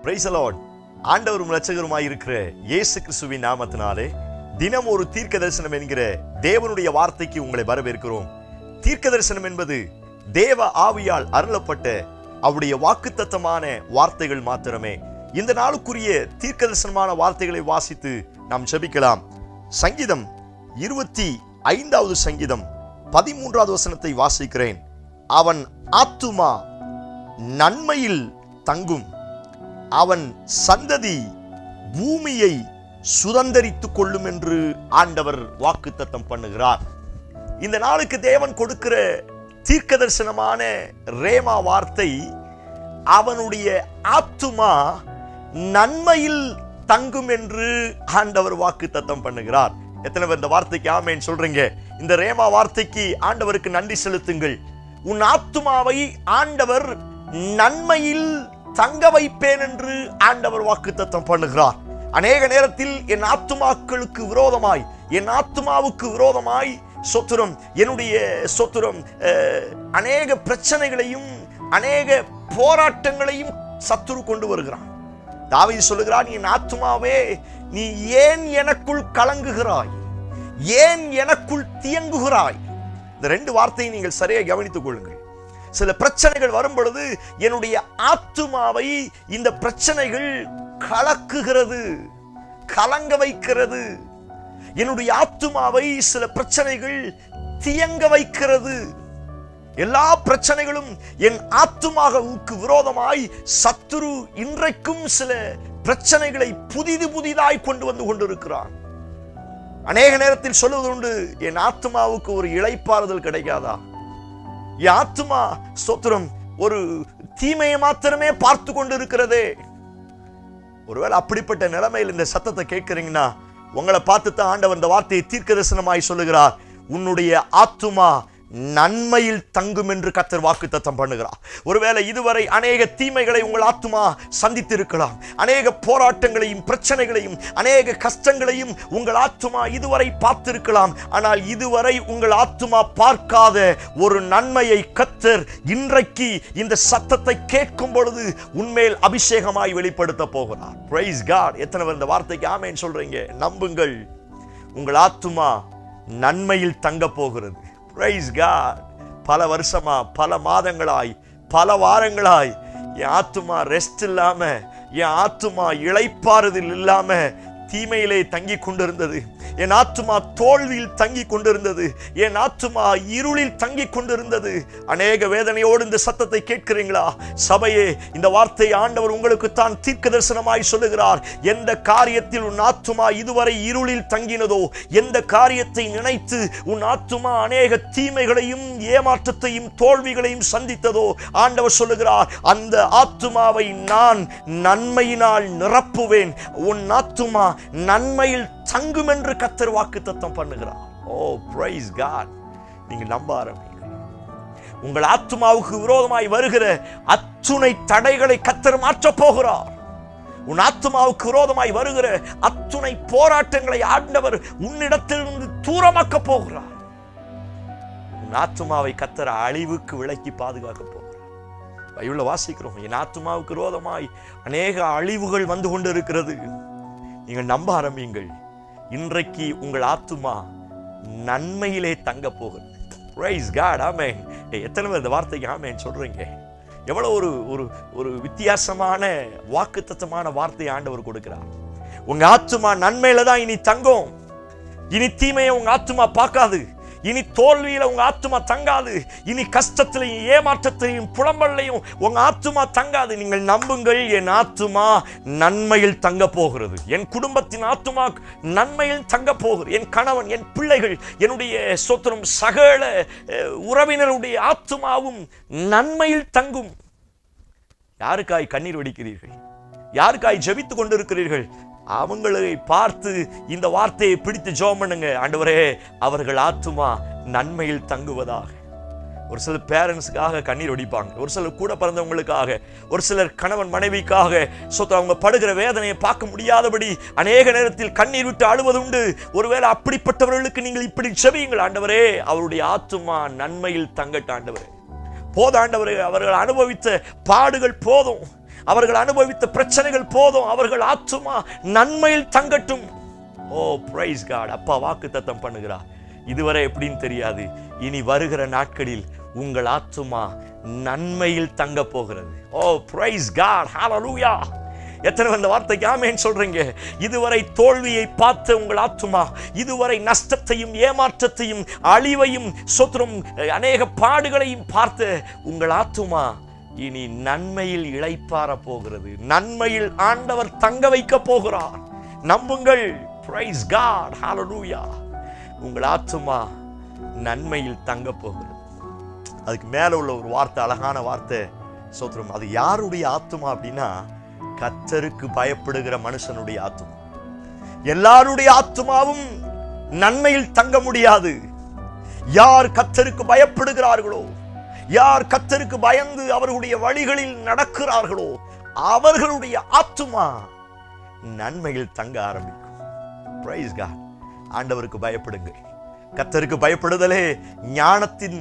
Price the Lord. ஆண்டவரும் இரட்சகருமாய் இருக்கிற இயேசு கிறிஸ்துவின் நாமத்தினாலே தினம் ஒரு தீர்க்க தரிசனம் என்கிற தேவனுடைய வார்த்தைக்கு உங்களை வரவேற்கிறோம். தீர்க்க தரிசனம் என்பது தேவ ஆவியால் அருளப்பட்ட அவருடைய வாக்குத்தத்தமான வார்த்தைகள் மாத்திரமே. இந்த நாளுக்குரிய தீர்க்க தரிசனமான வார்த்தைகளை வாசித்து நாம் ஜெபிக்கலாம். சங்கீதம் 25வது சங்கீதம் 13வது வசனத்தை வாசிக்கிறேன். அவன் ஆத்துமா நன்மையில் தங்கும், அவன் சந்ததி பூமியை சுதந்தரித்துக் கொள்ளும் என்று ஆண்டவர் வாக்குத்தத்தம் பண்ணுகிறார். இந்த நாளுக்கு தேவன் கொடுக்கிற தீர்க்க தரிசனமான ரேமா வார்த்தை, அவனுடைய ஆத்துமா நன்மையில் தங்கும் என்று ஆண்டவர் வாக்குத்தத்தம் பண்ணுகிறார். எத்தனை பேர் இந்த வார்த்தைக்கு ஆமென் சொல்றீங்க? இந்த ரேமா வார்த்தைக்கு ஆண்டவருக்கு நன்றி செலுத்துங்கள். உன் ஆத்துமாவை ஆண்டவர் நன்மையில் தங்க வைப்பேன் என்று ஆண்டவர் வாக்குத்தத்தம் பண்ணுகிறார். அநேக நேரத்தில் என் ஆத்துமாக்களுக்கு விரோதமாய், என் ஆத்துமாவுக்கு விரோதமாய் சொத்துரம், என்னுடைய சொத்துரம் அநேக பிரச்சனைகளையும் அநேக போராட்டங்களையும் சத்துரு கொண்டு வருகிறான். தாவீது சொல்லுகிறான், என் ஆத்துமாவே நீ ஏன் எனக்குள் கலங்குகிறாய், ஏன் எனக்குள் தியங்குகிறாய்? இந்த ரெண்டு வார்த்தையை நீங்கள் சரியாக கவனித்துக் கொள்ளுங்கள். சில பிரச்சனைகள் வரும் பொழுது என்னுடைய ஆத்துமாவை இந்த பிரச்சனைகள் கலக்குகிறது, கலங்க வைக்கிறது. என்னுடைய ஆத்துமாவை சில பிரச்சனைகள் தியங்க வைக்கிறது. எல்லா பிரச்சனைகளும் என் ஆத்துமாவுக்கு விரோதமாய் சத்துரு இன்றைக்கும் சில பிரச்சனைகளை புதிதாய் கொண்டு வந்து கொண்டிருக்கிறான். அநேக நேரத்தில் சொல்வது உண்டு, என் ஆத்துமாவுக்கு ஒரு இளைப்பாறுதல் கிடைக்காதா? என் ஆத்துமா ஸ்தோத்திரம் ஒரு தீமையை மாத்திரமே பார்த்து கொண்டு இருக்கிறதே. ஒருவேளை அப்படிப்பட்ட நிலைமையில் இந்த சத்தத்தை கேட்கிறீங்கன்னா, உங்களை பார்த்து தான் ஆண்டவர் இந்த வார்த்தையை தீர்க்க தரிசனமாய் சொல்லுகிறார். உன்னுடைய ஆத்துமா நன்மையில் தங்கும் என்று கர்த்தர் வாக்குத்தத்தம் பண்ணுகிறார். ஒருவேளை இதுவரை அநேக தீமைகளை உங்கள் ஆத்துமா சந்தித்திருக்கலாம், அநேக போராட்டங்களையும் பிரச்சனைகளையும் அநேக கஷ்டங்களையும் உங்கள் ஆத்துமா இதுவரை பார்த்திருக்கலாம். ஆனால் இதுவரை உங்கள் ஆத்துமா பார்க்காத ஒரு நன்மையை கர்த்தர் இன்றைக்கு இந்த சத்தத்தை கேட்கும் பொழுது உன்மேல் அபிஷேகமாய் வெளிப்படுத்த போகிறார். Praise God. எத்தனை பேர் இந்த வார்த்தைக்கு ஆமென் சொல்றீங்க? நம்புங்கள், உங்கள் ஆத்துமா நன்மையில் தங்க போகிறது. Praise God. பல வருஷமா, பல மாதங்களாய், பல வாரங்களாய் என் ஆத்துமா ரெஸ்ட் இல்லாம, என் ஆத்துமா இளைப்பாறுதல் இல்லாம தீமையிலே தங்கி கொண்டிருந்தது. என் ஆத்துமா தோல்வியில் தங்கி கொண்டிருந்தது. என் ஆத்துமா இருளில் தங்கி கொண்டிருந்தது. அநேக வேதனையோடு இந்த சத்தத்தை கேட்கிறீங்களா? சபையே, இந்த வார்த்தை ஆண்டவர் உங்களுக்கு தான் தீர்க்க தரிசனமாய் சொல்லுகிறார். எந்த காரியத்தில் உன் ஆத்துமா இதுவரை இருளில் தங்கினதோ, எந்த காரியத்தை நினைத்து உன் ஆத்துமா அநேக தீமைகளையும் ஏமாற்றத்தையும் தோல்விகளையும் சந்தித்ததோ, ஆண்டவர் சொல்லுகிறார், அந்த ஆத்துமாவை நான் நன்மையினால் நிரப்புவேன். உன் ஆத்துமா நன்மையில் தங்கும் என்று கர்த்தர் வாக்குத்தத்தம் பண்ணுகிறார். ஓ பிரைஸ் காட். நீங்க நம்ப ஆரம்பிங்க. உங்கள் ஆத்துமாவுக்கு விரோதமாய் வருகிற அத்துணை தடைகளை கர்த்தர் மாற்றப் போகிறார். உன் ஆத்துமாவுக்கு விரோதமாய் வருகிற அத்துணை போராட்டங்களை ஆண்டவர் உன்னிடத்திலிருந்து தூரமாக்க போகிறார். உன் ஆத்துமாவை கர்த்தர் அழிவுக்கு விலக்கி பாதுகாக்க போகிறார். பைபிள்ல வாசிக்கிறோம், என் ஆத்துமாவுக்கு விரோதமாய் அநேக அழிவுகள் வந்து கொண்டு இருக்கிறது. நீங்கள் நம்ப ஆரம்பியுங்கள். இன்றைக்கு உங்கள் ஆத்துமா நன்மையிலே தங்க போகிறது. Praise God. ஆமென். எத்தனை பேர் இந்த வார்த்தைக்கு ஆமென் சொல்றீங்க? எவ்வளவு ஒரு வித்தியாசமான வாக்குத்தத்தமான வார்த்தையை ஆண்டவர் கொடுக்கிறார். உங்க ஆத்துமா நன்மையில தான் இனி தங்கும். இனி தீமையை உங்க ஆத்துமா பார்க்காது. இனி தோல்வியில உங்க ஆத்துமா தங்காது. இனி கஷ்டத்திலையும் ஏமாற்றத்திலையும் புலம்பல்லையும் உங்க ஆத்துமா தங்காது. நீங்கள் நம்புங்கள், என் ஆத்துமா நன்மையில் தங்க போகிறது. என் குடும்பத்தின் ஆத்துமா நன்மையில் தங்க போகிறது. என் கணவன், என் பிள்ளைகள், என்னுடைய சொத்துரம் சகல உறவினருடைய ஆத்துமாவும் நன்மையில் தங்கும். யாருக்காய் கண்ணீர் வடிக்கிறீர்கள்? யாருக்காய் ஜெபித்துக் கொண்டிருக்கிறீர்கள்? அவங்களை பார்த்து இந்த வார்த்தையை பிடித்து ஜெபம் பண்ணுங்க. ஆண்டவரே, அவர்கள் ஆத்துமா நன்மையில் தங்குவதாக. ஒரு சிலர் பேரண்ட்ஸுக்காக கண்ணீர் வடிப்பாங்க, ஒரு சிலர் கூட பிறந்தவங்களுக்காக, ஒரு சிலர் கணவன் மனைவிக்காக அவங்க படுகிற வேதனையை பார்க்க முடியாதபடி அநேக நேரத்தில் கண்ணீர் விட்டு அழுவது உண்டு. ஒருவேளை அப்படிப்பட்டவர்களுக்கு நீங்கள் இப்படி ஜெபியுங்கள். ஆண்டவரே, அவருடைய ஆத்துமா நன்மையில் தங்கட்டும். ஆண்டவரே, போதாண்டவரே, அவர்கள் அனுபவித்த பாடுகள் போதும், அவர்கள் அனுபவித்த பிரச்சனைகள் போதும், அவர்கள் ஆத்துமா நன்மையில் தங்கட்டும். ஓ பிரைஸ் காட். அப்பா வாக்குத்தத்தம் பண்ணுகிறார். இதுவரை எப்படின்னு தெரியாது, இனி வருகிற நாட்களில் உங்கள் ஆத்துமா நன்மையில் தங்க போகிறது. ஓ பிரைஸ் காட், ஹல்லேலூயா. எத்தனை அந்த வார்த்தைக்கு ஆமென் சொல்றீங்க? இதுவரை தோல்வியை பார்த்த உங்கள் ஆத்துமா, இதுவரை நஷ்டத்தையும் ஏமாற்றத்தையும் அழிவையும் சொத்தும் அநேக பாடுகளையும் பார்த்த உங்கள் ஆத்துமா இனி நன்மையில் இளைப்பாற போகிறது. நன்மையில் ஆண்டவர் தங்க வைக்க போகிறார். நம்புங்கள். பிரைஸ் காட், ஹல்லேலூயா. உங்கள் ஆத்துமா நன்மையில் தங்க போகிறது. அதுக்கு மேல உள்ள ஒரு வார்த்தை, அழகான வார்த்தை சோத்திரம். அது யாருடைய ஆத்துமா அப்படின்னா, கர்த்தருக்கு பயப்படுகிற மனுஷனுடைய ஆத்துமா. எல்லாருடைய ஆத்துமாவும் நன்மையில் தங்க முடியாது. யார் கர்த்தருக்கு பயப்படுகிறார்களோ, யார் கர்த்தருக்கு பயந்து அவர்களுடைய வழிகளில் நடக்கிறார்களோ, அவர்களுடைய ஆத்துமா நன்மையில் தங்க ஆரம்பிக்கும். Praise God. ஆண்டவருக்கு பயப்படுங்கள். கர்த்தருக்கு பயப்படுதலே ஞானத்தின்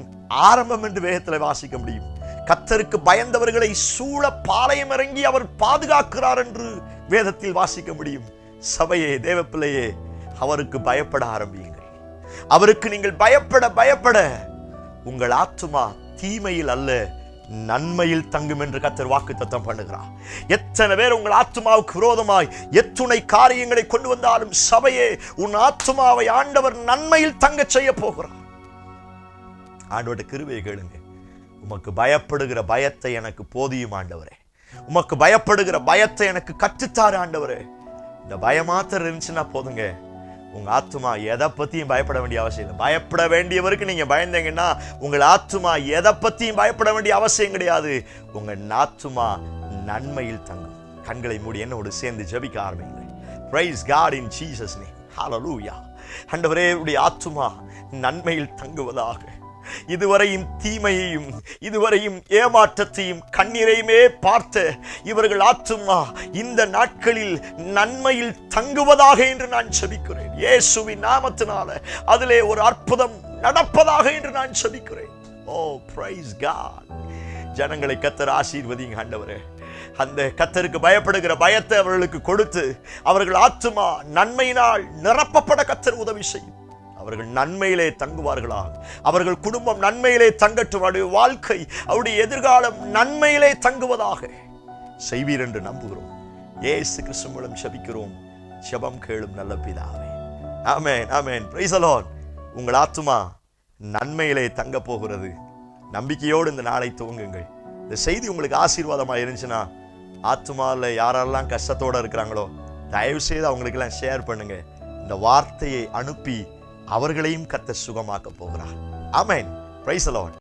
ஆரம்பம் என்று வேதத்தில் வாசிக்க முடியும். கர்த்தருக்கு பயந்தவர்களை சூழ பாளையம் இறங்கி அவர் பாதுகாக்கிறார் என்று வேதத்தில் வாசிக்க முடியும். சபையே, தேவப்பிள்ளையே, அவருக்கு பயப்பட ஆரம்பியுங்கள். அவருக்கு நீங்கள் பயப்பட பயப்பட உங்கள் ஆத்துமா தீமையில் அல்ல நன்மையில் தங்கும் என்று கர்த்தர் வாக்குத்தத்தம் பண்ணுகிறார். எத்தனை பேர் உங்கள் ஆத்துமாவுக்கு விரோதமாய் எத்துணை காரியங்களை கொண்டு வந்தாலும், சபையே, உன் ஆத்துமாவை ஆண்டவர் நன்மையில் தங்க செய்ய போகிறார். ஆண்டவருடைய கிருபையை கேளுங்க. உமக்கு பயப்படுகிற பயத்தை எனக்கு போதியும் ஆண்டவரே. உமக்கு பயப்படுகிற பயத்தை எனக்கு கற்றுத்தாரு ஆண்டவரே. இந்த பயமாத்திரம் இருந்துச்சுன்னா போதுங்க, உங்க ஆத்துமா எதை பத்தியும் பயப்பட வேண்டிய அவசியம் இல்லை. பயப்பட வேண்டியவருக்கு நீங்க பயந்தீங்கன்னா உங்கள் ஆத்துமா எதை பத்தியும் பயப்பட வேண்டிய அவசியம் கிடையாது. உங்க ஆத்துமா நன்மையில் தங்கும். கண்களை மூடி என்னோடு சேர்ந்து ஜெபிக்க ஆரம்பிங்க. Praise God in Jesus name. Hallelujah. ஆண்டவரே, உடைய ஆத்துமா நன்மையில் தங்குவதாக. இதுவரையும் தீமையையும் இதுவரையும் ஏமாற்றத்தையும் கண்ணீரையுமே பார்த்த இவர்கள் ஆத்துமா இந்த நாட்களில் நன்மையில் தங்குவதாக என்று நான் ஜெபிக்கிறேன். இயேசுவின் நாமத்தினால அதிலே ஒரு அற்புதம் நடப்பதாக என்று நான் ஜெபிக்கிறேன். ஓ பிரைஸ் காட். ஜனங்களை கர்த்தர் ஆசீர்வதிங்க ஆண்டவரே. அந்த கர்த்தருக்கு பயப்படுகிற பயத்தை அவர்களுக்கு கொடுத்து அவர்கள் ஆத்துமா நன்மையினால் நிரப்பப்பட கர்த்தர் உதவி செய்யும். அவர்கள் நன்மையிலே தங்குவார்களா? அவர்கள் குடும்பம் நன்மையிலே தங்கட்டும். அவருடைய வாழ்க்கை, அவருடைய எதிர்காலம் நன்மையிலே தங்குவதாக செய்வீர் என்று நம்புகிறோம். இயேசு கிறிஸ்து மூலம் ஜெபிக்கிறோம். ஜெபம் கேளும் நல்ல பிதாவே. Amen, amen. Praise the Lord. உங்கள் ஆத்துமா நன்மையிலே தங்க போகிறது. நம்பிக்கையோடு இந்த நாளை துவங்குங்கள். இந்த செய்தி உங்களுக்கு ஆசீர்வாதமாக இருந்துச்சுன்னா, ஆத்துமாவில் யாரெல்லாம் கஷ்டத்தோடு இருக்கிறாங்களோ தயவு செய்து அவங்களுக்கெல்லாம் ஷேர் பண்ணுங்க. இந்த வார்த்தையை அனுப்பி அவர்களையும் கர்த்தர் சுகமாக்க போகிறார். ஆமென். Praise the Lord.